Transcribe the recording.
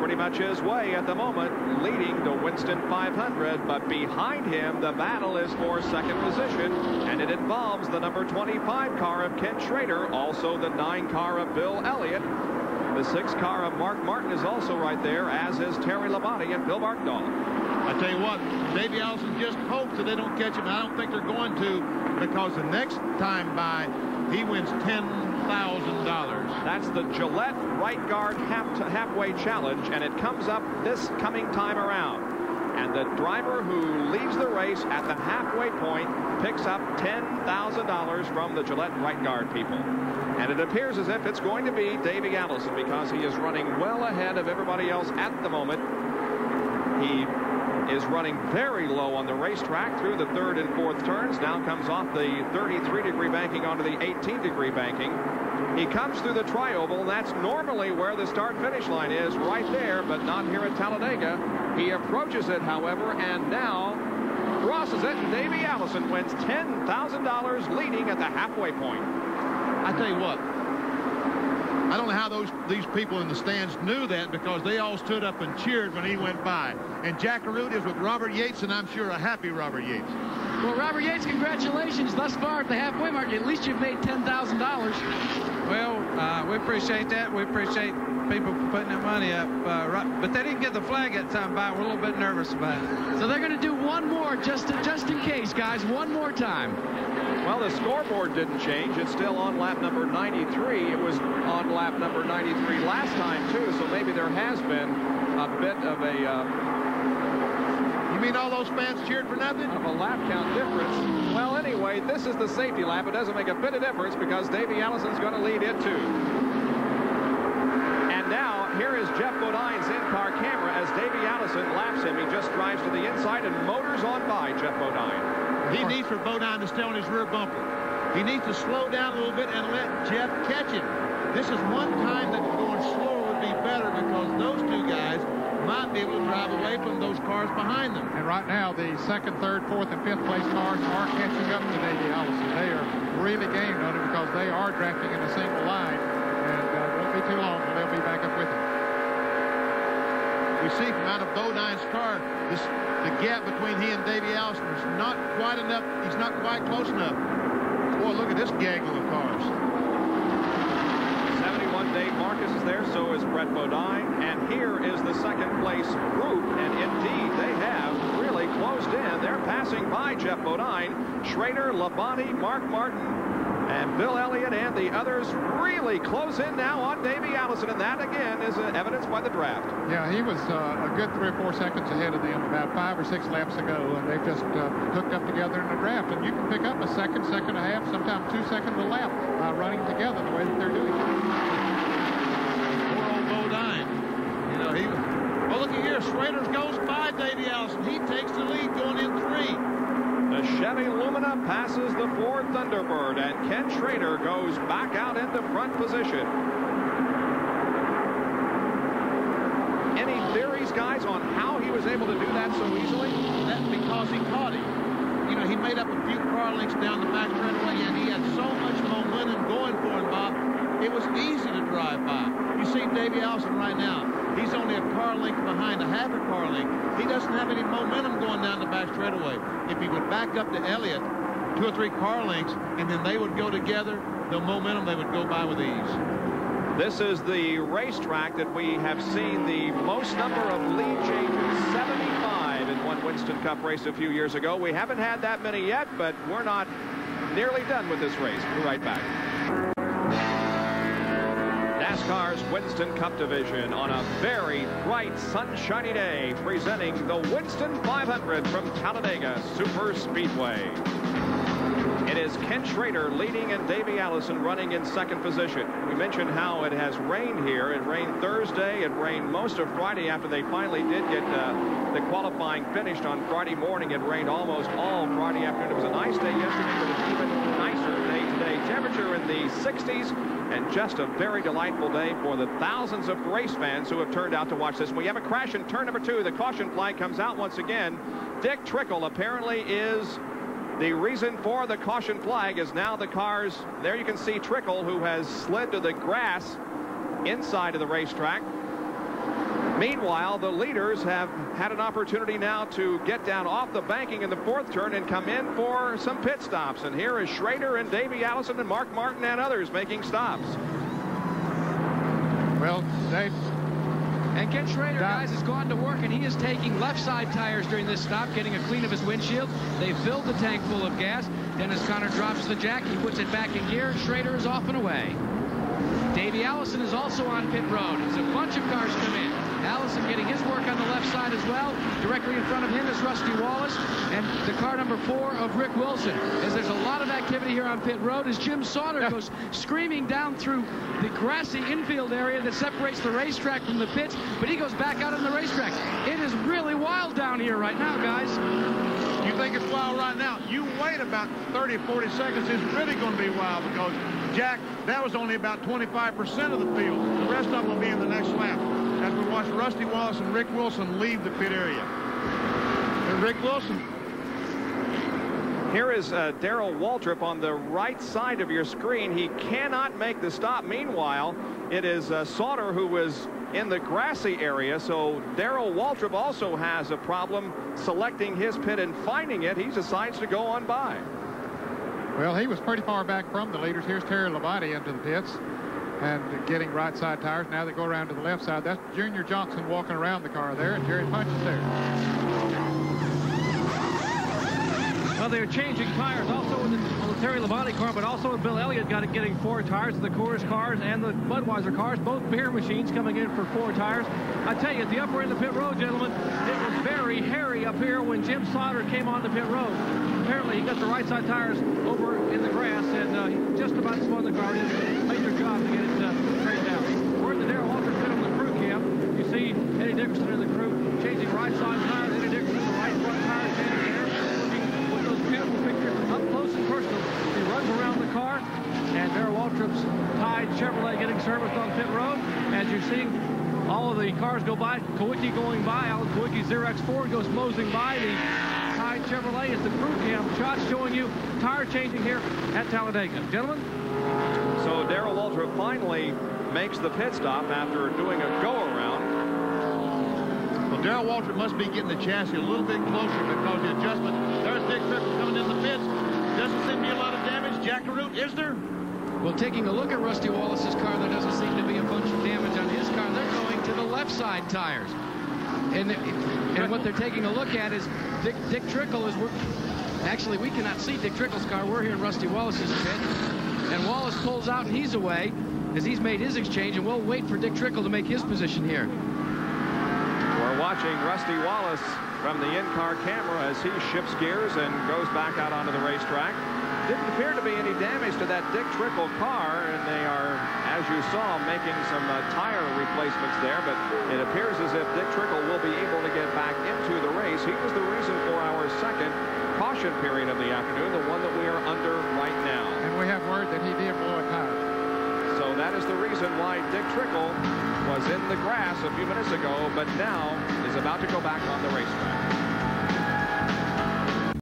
pretty much his way at the moment, leading the Winston 500. But behind him, the battle is for second position, and it involves the number 25 car of Ken Schrader, also the 9 car of Bill Elliott. The 6 car of Mark Martin is also right there, as is Terry Labonte and Bill Barkdahl. I tell you what, Davey Allison just hopes that they don't catch him. I don't think they're going to, because the next time by, he wins $10,000. That's the Gillette Right Guard Halfway Challenge, and it comes up this coming time around. And the driver who leads the race at the halfway point picks up $10,000 from the Gillette Right Guard people. And it appears as if it's going to be Davey Allison, because he is running well ahead of everybody else at the moment. He is running very low on the racetrack through the 3rd and 4th turns. Now comes off the 33-degree banking onto the 18-degree banking. He comes through the trioval, and that's normally where the start-finish line is, right there, but not here at Talladega. He approaches it, however, and now crosses it, and Davey Allison wins $10,000, leading at the halfway point. I tell you what, I don't know how these people in the stands knew that, because they all stood up and cheered when he went by. And Jack Arute is with Robert Yates, and I'm sure a happy Robert Yates. Well, Robert Yates, congratulations thus far at the halfway mark. At least you've made $10,000. Well, we appreciate that. We appreciate people putting their money up. But they didn't get the flag that time by. We're a little bit nervous about it. So they're going to do one more just in case, guys. One more time. Well, the scoreboard didn't change. It's still on lap number 93. It was on lap number 93 last time, too, so maybe there has been a bit of a... You mean all those fans cheered for nothing? Of a lap count difference. Well, anyway, this is the safety lap. It doesn't make a bit of difference, because Davey Allison's going to lead it, too. And now, here is Jeff Bodine's in-car camera as Davey Allison laps him. He just drives to the inside and motors on by Jeff Bodine. He needs for Bodine to stay on his rear bumper. He needs to slow down a little bit and let Jeff catch him. This is one time that going slower would be better, because those two guys might be able to drive away from those cars behind them. And right now, the 2nd, 3rd, 4th, and 5th place cars are catching up to Davey Allison. They are really gained on him, because they are drafting in a single line, and it won't be too long when they'll be back up with him. We see from out of Bodine's car, the gap between he and Davey Allison is not quite enough. He's not quite close enough. Boy, look at this gaggle of cars. 71 Dave Marcus is there, so is Brett Bodine. And here is the 2nd place group. And indeed, they have really closed in. They're passing by Jeff Bodine, Schrader, Labonte, Mark Martin, and Bill Elliott, and the others really close in now on Davey Allison. And that, again, is evidenced by the draft. Yeah, he was a good 3 or 4 seconds ahead of them about 5 or 6 laps ago, and they've just hooked up together in the draft. And you can pick up a second, second and a half, sometimes 2 seconds a lap running together the way that they're doing it. Poor old Bodine. You know, well, look here. Schrader goes by Davey Allison. He takes the lead going in 3. The Chevy Lumina passes the Ford Thunderbird, and Ken Schrader goes back out into front position. Any theories, guys, on how he was able to do that so easily? That's because he caught him. You know, he made up a few car lengths down the back straightaway, and he had so much momentum going for him, Bob. It was easy to drive by. You see Davey Allison right now. He's only a car length behind, a half a car length. He doesn't have any momentum going down the back straightaway. If he would back up to Elliott 2 or 3 car lengths, and then they would go together, the momentum, they would go by with ease. This is the racetrack that we have seen the most number of lead changes, 75 in one Winston Cup race a few years ago. We haven't had that many yet, but we're not nearly done with this race. We'll be right back. NASCAR's Winston Cup division on a very bright, sunshiny day, presenting the Winston 500 from Talladega Superspeedway. It is Ken Schrader leading and Davey Allison running in 2nd position. We mentioned how it has rained here. It rained Thursday. It rained most of Friday after they finally did get the qualifying finished on Friday morning. It rained almost all Friday afternoon. It was a nice day yesterday, but an even nicer day today. Temperature in the 60s, and just a very delightful day for the thousands of race fans who have turned out to watch this. We have a crash in turn number 2. The caution flag comes out once again. Dick Trickle apparently is the reason for the caution flag, is now the cars. There you can see Trickle, who has slid to the grass inside of the racetrack. Meanwhile, the leaders have had an opportunity now to get down off the banking in the fourth turn and come in for some pit stops. And here is Schrader and Davey Allison and Mark Martin and others making stops. Well, Dave. And Ken Schrader, guys, has gone to work, and he is taking left side tires during this stop, getting a clean of his windshield. They filled the tank full of gas. Dennis Conner drops the jack. He puts it back in gear. Schrader is off and away. Davey Allison is also on pit road. As a bunch of cars come in. Allison getting his work on the left side as well. Directly in front of him is Rusty Wallace and the car number 4 of Rick Wilson. As there's a lot of activity here on pit road as Jim Sauter goes screaming down through the grassy infield area that separates the racetrack from the pits, but he goes back out on the racetrack. It is really wild down here right now, guys. You think it's wild right now? You wait about 30 or 40 seconds, it's really going to be wild because, Jack, that was only about 25% of the field. The rest of them will be in the next lap. As we watch Rusty Wallace and Rick Wilson leave the pit area. And Rick Wilson. Here is Darrell Waltrip on the right side of your screen. He cannot make the stop. Meanwhile, it is Sauter who was in the grassy area. So Darrell Waltrip also has a problem selecting his pit and finding it. He decides to go on by. Well, he was pretty far back from the leaders. Here's Terry Labonte into the pits and getting right side tires. Now they go around to the left side. That's Junior Johnson walking around the car there, and Jerry Punch is there. Well, they're changing tires also on the Terry Labonte car, but also Bill Elliott got it getting 4 tires. The Coors cars and the Budweiser cars, both beer machines coming in for 4 tires. I tell you, at the upper end of pit road, gentlemen, it was very hairy up here when Jim Sauter came on the pit road. Apparently, he got the right side tires over in the grass, and he just about spun the car. He did a major job to get it straightened out. We're at the Darrell Waltrip pit on the crew cam. You see Eddie Dickerson in the crew changing right side tires. Eddie Dickerson, the right front tires changing there. Looking with those beautiful pictures up close and personal. He runs around the car, and Darrell Waltrip's Tide Chevrolet getting serviced on pit road. As you're seeing all of the cars go by, Kawicki going by, Alan Kawicki's Xerox Ford goes moseying by. The Tide Chevrolet is the crew cam shot showing you tire changing here at Talladega. Gentlemen? So Darrell Waltrip finally makes the pit stop after doing a go-around. Well, Darrell Waltrip must be getting the chassis a little bit closer because the adjustment. There's Dick Trickle coming in the pits. Doesn't seem to be a lot of damage. Jack LaRoute, is there? Well, taking a look at Rusty Wallace's car, there doesn't seem to be a bunch of damage on his car. They're going to the left side tires. And what they're taking a look at is Dick Trickle is actually, we cannot see Dick Trickle's car. We're here in Rusty Wallace's pit. And Wallace pulls out and he's away as he's made his exchange, and we'll wait for Dick Trickle to make his position here. We're watching Rusty Wallace from the in-car camera as he shifts gears and goes back out onto the racetrack. Didn't appear to be any damage to that Dick Trickle car, and they are, as you saw, making some tire replacements there, but it appears as if Dick Trickle will be able to get back into the race. He was the reason for our second caution period of the afternoon, the one that we are under right now. And we have word that he did blow a tire. So that is the reason why Dick Trickle was in the grass a few minutes ago, but now is about to go back on the racetrack.